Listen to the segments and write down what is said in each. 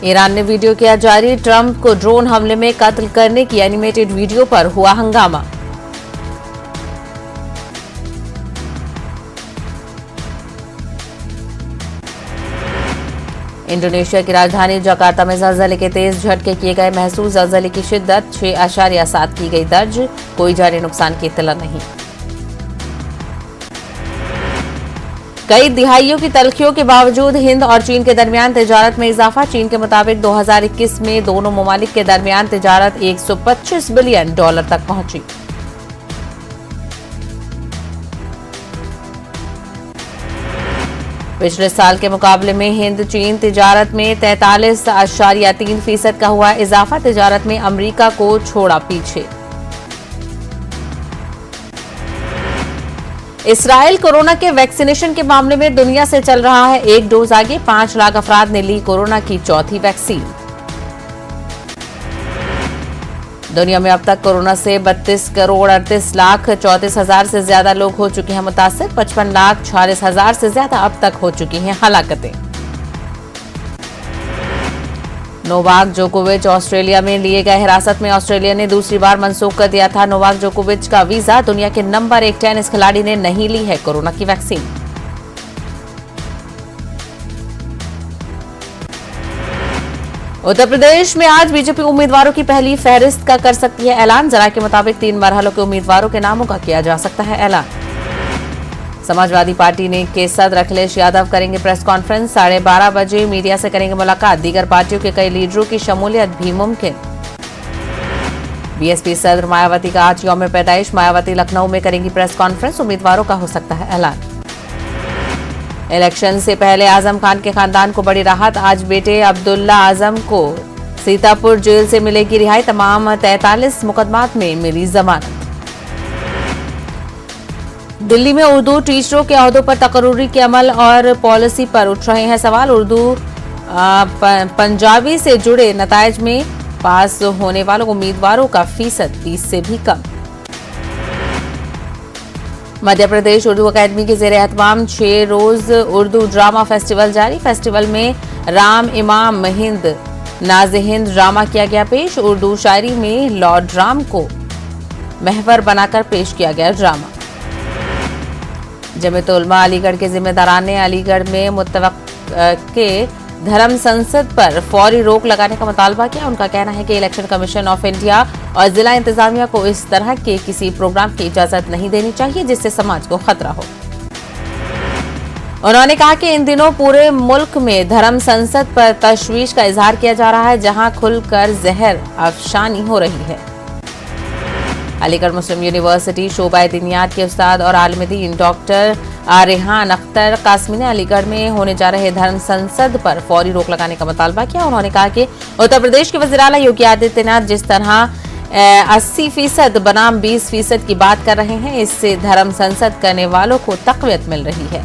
Iran ने video किया जारी, ट्रंप को ड्रोन हमले में कत्ल करने की एनिमेटेड वीडियो पर हुआ हंगामा। इंडोनेशिया की राजधानी जकार्ता में ज़लज़ले के तेज झटके किए गए महसूस, ज़लज़ले की शिद्दत 6.7 की गई दर्ज, कोई जानी नुकसान की इत्तला नहीं। कई दिहाइयों की तल्खियों के बावजूद हिंद और चीन के दरमियान तिजारत में इजाफा, चीन के मुताबिक 2021 में दोनों ममालिक के दरमियान तिजारत $125 बिलियन तक पहुंची। पिछले साल के मुकाबले में हिंद चीन तिजारत में 43.3% का हुआ इजाफा, तिजारत में अमेरिका को छोड़ा पीछे। इसराइल कोरोना के वैक्सीनेशन के मामले में दुनिया से चल रहा है एक डोज आगे, 5 लाख अफराद ने ली कोरोना की चौथी वैक्सीन। दुनिया में अब तक कोरोना से 32,38,34,000 से ज्यादा लोग हो चुके हैं मुतासिर, 55,46,000 से ज्यादा अब तक हो चुकी हैं हलाकतें। नोवाक जोकोविच ऑस्ट्रेलिया में लिए गए हिरासत में, ऑस्ट्रेलिया ने दूसरी बार मनसूख कर दिया था नोवाक जोकोविच का वीजा, दुनिया के नंबर 1 टेनिस खिलाड़ी ने नहीं ली है कोरोना की वैक्सीन। उत्तर प्रदेश में आज बीजेपी उम्मीदवारों की पहली फहरिस्त का कर सकती है ऐलान, जरा के मुताबिक 3 मरहलों के उम्मीदवारों के नामों का किया जा सकता है ऐलान। समाजवादी पार्टी के सदर अखिलेश यादव करेंगे प्रेस कॉन्फ्रेंस, 12:30 बजे मीडिया से करेंगे मुलाकात, दीगर पार्टियों के कई लीडरों की शमूलियत भी मुमकिन। बीएसपी सदर मायावती का आज यौम पैदाइश, मायावती लखनऊ में करेंगी प्रेस कॉन्फ्रेंस, उम्मीदवारों का हो सकता है ऐलान। इलेक्शन से पहले आजम खान के खानदान को बड़ी राहत, आज बेटे अब्दुल्ला आजम को सीतापुर जेल से मिलेगी रिहाई, तमाम 43 मुकदमात में मिली जमानत। दिल्ली में उर्दू टीचरों के ओहदों पर तकर्रुरी के अमल और पॉलिसी पर उठ रहे हैं सवाल, उर्दू पंजाबी से जुड़े नतायज में पास होने वालों उम्मीदवारों का फीसद 20 से भी कम। मध्य प्रदेश उर्दू अकादमी के ज़ेरे एहतमाम 6 रोज उर्दू ड्रामा फेस्टिवल जारी, फेस्टिवल में राम इमाम हिंद नाज़े हिंद ड्रामा किया गया पेश, उर्दू शायरी में लॉर्ड राम को महवर बनाकर पेश किया गया ड्रामा। जमीयत उलमा अलीगढ़ के जिम्मेदारान ने अलीगढ़ में मुत्तवक्के धर्म संसद पर फौरी रोक लगाने का मुतालबा किया, उनका कहना है कि इलेक्शन कमीशन ऑफ इंडिया और जिला इंतजामिया को इस तरह के किसी प्रोग्राम की इजाजत नहीं देनी चाहिए जिससे समाज को खतरा हो। उन्होंने कहा कि इन दिनों पूरे मुल्क में धर्म संसद पर तशवीश का इजहार किया जा रहा है, जहां खुलकर जहर अफशानी हो रही है। अलीगढ़ मुस्लिम यूनिवर्सिटी शोबाए दीनियात के उस्ताद और आलिम दीन डॉक्टर रेहान अख्तर कासमी ने अलीगढ़ में होने जा रहे धर्म संसद पर फौरी रोक लगाने का मुतालबा किया। उन्होंने कहा कि उत्तर प्रदेश के वज़ीर आला योगी आदित्यनाथ जिस तरह 80% बनाम 20% की बात कर रहे हैं, इससे धर्म संसद करने वालों को तक़वियत मिल रही है।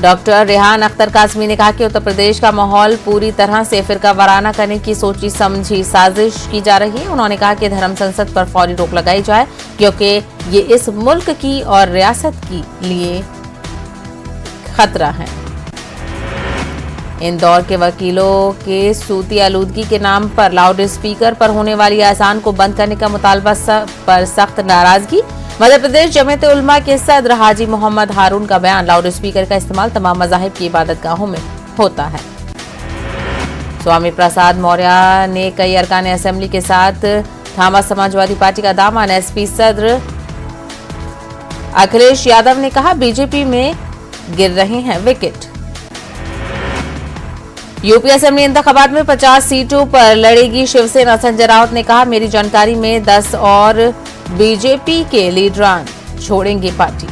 डॉक्टर रेहान अख्तर कासमी ने कहा कि उत्तर प्रदेश का माहौल पूरी तरह से फिरका वाराना करने की सोची समझी साजिश की जा रही है। उन्होंने कहा कि धर्म संसद पर फौरी रोक लगाई जाए क्योंकि ये इस मुल्क की और रियासत के लिए खतरा है। इंदौर के वकीलों के सूती आलूदगी के नाम पर लाउड स्पीकर पर होने वाली अजान को बंद करने का मुतालबा पर सख्त नाराजगी। मध्य प्रदेश जमीयत उलमा के सदर हाजी मोहम्मद हारून का बयान, लाउड स्पीकर का इस्तेमाल तमाम मज़ाहिब की इबादतगाहों में होता है। स्वामी प्रसाद मौर्य ने कई अरकान असेंबली के साथ थामा समाजवादी पार्टी का दामन, एसपी सदर अखिलेश यादव ने कहा बीजेपी में गिर रहे हैं विकेट। यूपी असेंबली इंतखाबात में 50 सीटों पर लड़ेगी शिवसेना, संजय राउत ने कहा मेरी जानकारी में 10 और बीजेपी के लीडरान छोड़ेंगे पार्टी।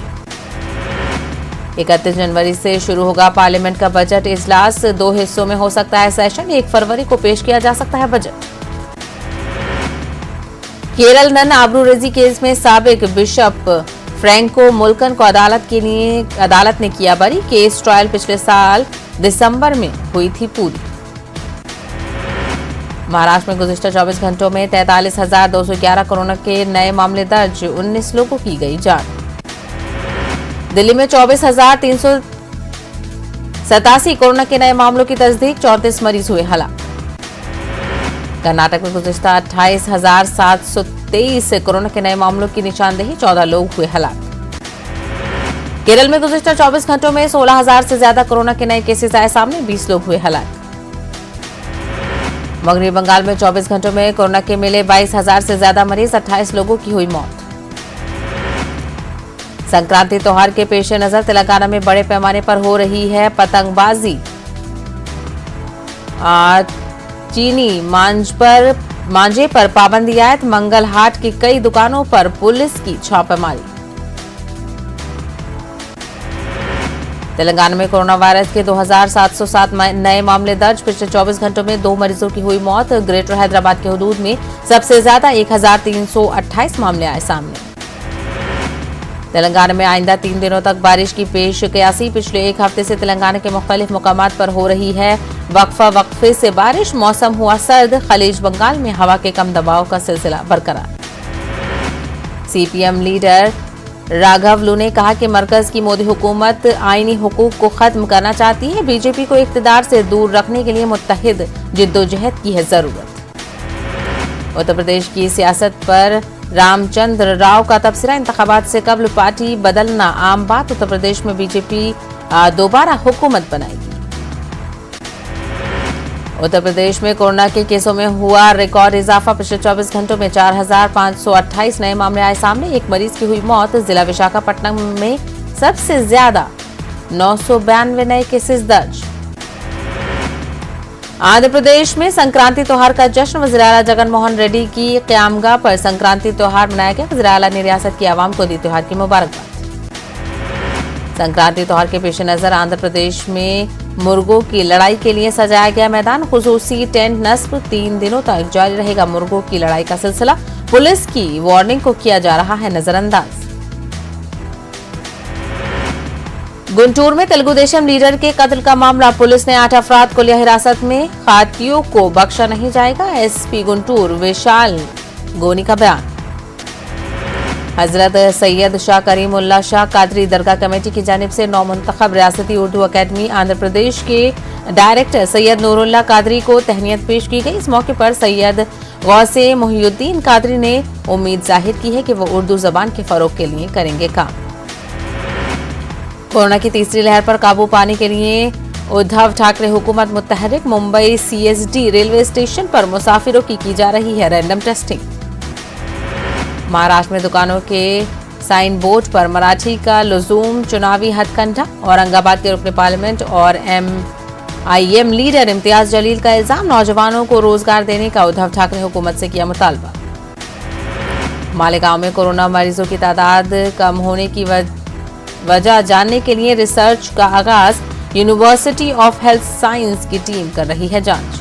31 जनवरी से शुरू होगा पार्लियामेंट का बजट इजलास, 2 हिस्सों में हो सकता है सेशन, 1 फरवरी को पेश किया जा सकता है बजट। केरल नन आबरूरेजी केस में साबिक बिशप फ्रैंको मुल्कन को अदालत ने किया बरी, केस ट्रायल पिछले साल दिसंबर में हुई थी पूरी। महाराष्ट्र में गुज़िश्ता 24 घंटों में 43,211 कोरोना के नए मामले दर्ज, 19 लोगों की गई जान। दिल्ली में 24,387 कोरोना के नए मामलों की तस्दीक, 34 मरीज हुए हलाक। कर्नाटक में गुज़िश्ता 28,723 कोरोना के नए मामलों की निशानदेही, 14 लोग हुए हलाक। केरल में गुज़िश्ता 24 घंटों में 16,000 से ज्यादा कोरोना के नए केसेस आए सामने, 20 लोग हुए हलाक। मगरबी बंगाल में 24 घंटों में कोरोना के मिले 22,000 से ज्यादा मरीज, 28 लोगों की हुई मौत। संक्रांति त्योहार के पेश नजर तेलंगाना में बड़े पैमाने पर हो रही है पतंगबाजी। चीनी मांझे पर पाबंदी आयत, मंगल हाट की कई दुकानों पर पुलिस की छापेमारी। तेलंगाना में कोरोना वायरस के 2,707 नए मामले दर्ज, पिछले 24 घंटों में 2 मरीजों की हुई मौत। ग्रेटर हैदराबाद के हुदूद में सबसे ज्यादा 1,328 मामले आए सामने। तेलंगाना में आइंदा 3 दिनों तक बारिश की पेश कयासी, पिछले एक हफ्ते से तेलंगाना के मुख्तलिफ मुकामात पर हो रही है वक्फे से बारिश, मौसम हुआ सर्द, खलीज बंगाल में हवा के कम दबाव का सिलसिला बरकरार। सीपीएम लीडर राघवलू ने कहा कि मरकज की मोदी हुकूमत आईनी हुकूक को खत्म करना चाहती है, बीजेपी को इख्तिदार से दूर रखने के लिए मुत्तहिद जिद्दोजहद की है जरूरत। उत्तर प्रदेश की सियासत पर रामचंद्र राव का तबसरा, इंतखाबात से कबल पार्टी बदलना आम बात, उत्तर प्रदेश में बीजेपी दोबारा हुकूमत बनाएगी। उत्तर प्रदेश में कोरोना के केसों में हुआ रिकॉर्ड इजाफा, पिछले 24 घंटों में 4,528 नए मामले आए सामने, एक मरीज की हुई मौत। जिला विशाखापट्टनम में सबसे ज्यादा 992 नए केसेस दर्ज। आंध्र प्रदेश में संक्रांति त्योहार का जश्न, वज़ीर आला जगन मोहन रेड्डी की क़यामगाह पर संक्रांति त्योहार मनाया गया। वज़ीर आला ने रियासत की आवाम को दी त्योहार की मुबारकबाद। संक्रांति त्योहार के पेश नजर आंध्र प्रदेश में मुर्गों की लड़ाई के लिए सजाया गया मैदान, खुसूसी टेंट नस्ब, 3 दिनों तक जारी रहेगा मुर्गों की लड़ाई का सिलसिला। पुलिस की वार्निंग को किया जा रहा है नजरअंदाज। गुंटूर में तेलुगु देशम लीडर के कत्ल का मामला, पुलिस ने 8 अफराद को लिया हिरासत में, खातियों को बख्शा नहीं जाएगा, एसपी गुंटूर विशाल गोनी का बयान। हजरत सैयद शाह करीमुल्लाह शाह कादरी दरगाह कमेटी की जानिब से नौमुंतखब रियासती उर्दू अकेडमी आंध्र प्रदेश के डायरेक्टर सैयद नूरुल्लाह कादरी को तहनीत पेश की गई। इस मौके पर सैयद गौसे मोहिउद्दीन कादरी ने उम्मीद जाहिर की है कि वो उर्दू जबान के फरोग के लिए करेंगे काम। कोरोना की तीसरी लहर पर काबू पाने के लिए उद्धव ठाकरे हुकूमत मुतहरिक, मुंबई सीएसडी रेलवे स्टेशन पर मुसाफिरों की जा रही है रैंडम टेस्टिंग। महाराष्ट्र में दुकानों के साइन बोर्ड पर मराठी का लुजूम, चुनावी हथकंडा। औरंगाबाद के रुकने पार्लियामेंट और एमआईएम लीडर इम्तियाज जलील का इल्जाम, नौजवानों को रोजगार देने का उद्धव ठाकरे हुकूमत से किया मुतालबा। मालेगांव में कोरोना मरीजों की तादाद कम होने की वजह जानने के लिए रिसर्च का आगाज, यूनिवर्सिटी ऑफ हेल्थ साइंस की टीम कर रही है जांच।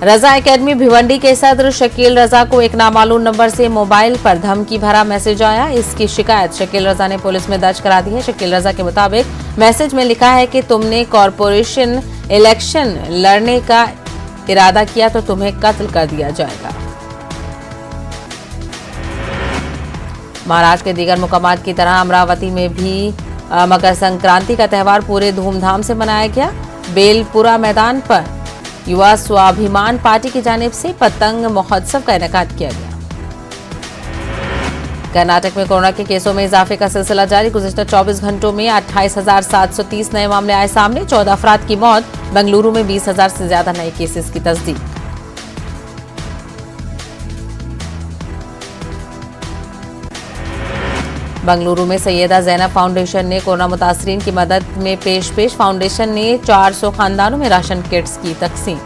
रजा एकेडमी भिवंडी के सदर शकील रजा को एक नामालूम नंबर से मोबाइल पर धमकी भरा मैसेज आया। इसकी शिकायत शकील रजा ने पुलिस में दर्ज करा दी है। शकील रजा के मुताबिक मैसेज में लिखा है कि तुमने कॉरपोरेशन इलेक्शन लड़ने का इरादा किया तो तुम्हें कत्ल कर दिया जाएगा। महाराष्ट्र के दीगर मुकामात की तरह अमरावती में भी मकर संक्रांति का त्यौहार पूरे धूमधाम से मनाया गया। बेलपुरा मैदान पर युवा स्वाभिमान पार्टी की जानिब से पतंग महोत्सव का इनेकाद किया गया। कर्नाटक में कोरोना के केसों में इजाफे का सिलसिला जारी, गुज़िश्ता 24 घंटों में 28,730 नए मामले आए सामने, 14 अफराद की मौत। बेंगलुरु में 20,000 से ज्यादा नए केसेस की तस्दीक। बेंगलुरु में सैयदा जैनब फाउंडेशन ने कोरोना मुतासरीन की मदद में पेश फाउंडेशन ने 400 खानदानों में राशन किट्स की तकसीम।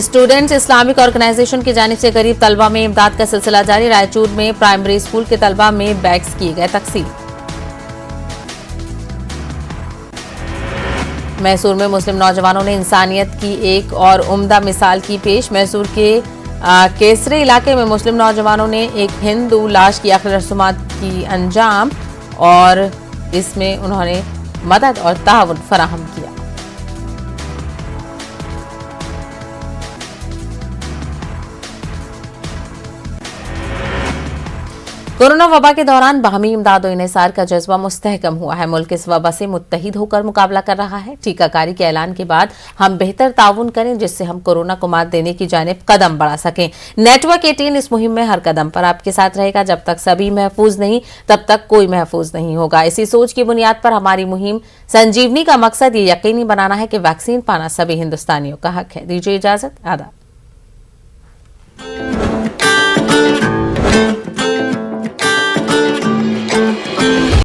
स्टूडेंट्स इस्लामिक ऑर्गेनाइजेशन की जानिब से गरीब तलबा में इमदाद का सिलसिला जारी, रायचूर में प्राइमरी स्कूल के तलबा में बैग्स किए गए तकसीम। मैसूर में मुस्लिम नौजवानों ने इंसानियत की एक और उम्दा मिसाल की पेश। मैसूर के केसरे इलाके में मुस्लिम नौजवानों ने एक हिंदू लाश की आखिरी रस्मात की अंजाम और इसमें उन्होंने मदद और ताउन फराहम किया। कोरोना वबा के दौरान बाहमी इमदाद और इन्हिसार का जज्बा मुस्तहकम हुआ है। मुल्क इस वबा से मुत्तहिद होकर मुकाबला कर रहा है। टीकाकारी के ऐलान के बाद हम बेहतर ताउन करें जिससे हम कोरोना को मात देने की जानिब कदम बढ़ा सकें। नेटवर्क 18 इस मुहिम में हर कदम पर आपके साथ रहेगा। जब तक सभी महफूज नहीं तब तक कोई महफूज नहीं होगा। इसी सोच की बुनियाद पर हमारी मुहिम संजीवनी का मकसद ये यकीनी बनाना है कि वैक्सीन पाना सभी हिंदुस्तानियों का हक है। दीजिए इजाजत, आदाब।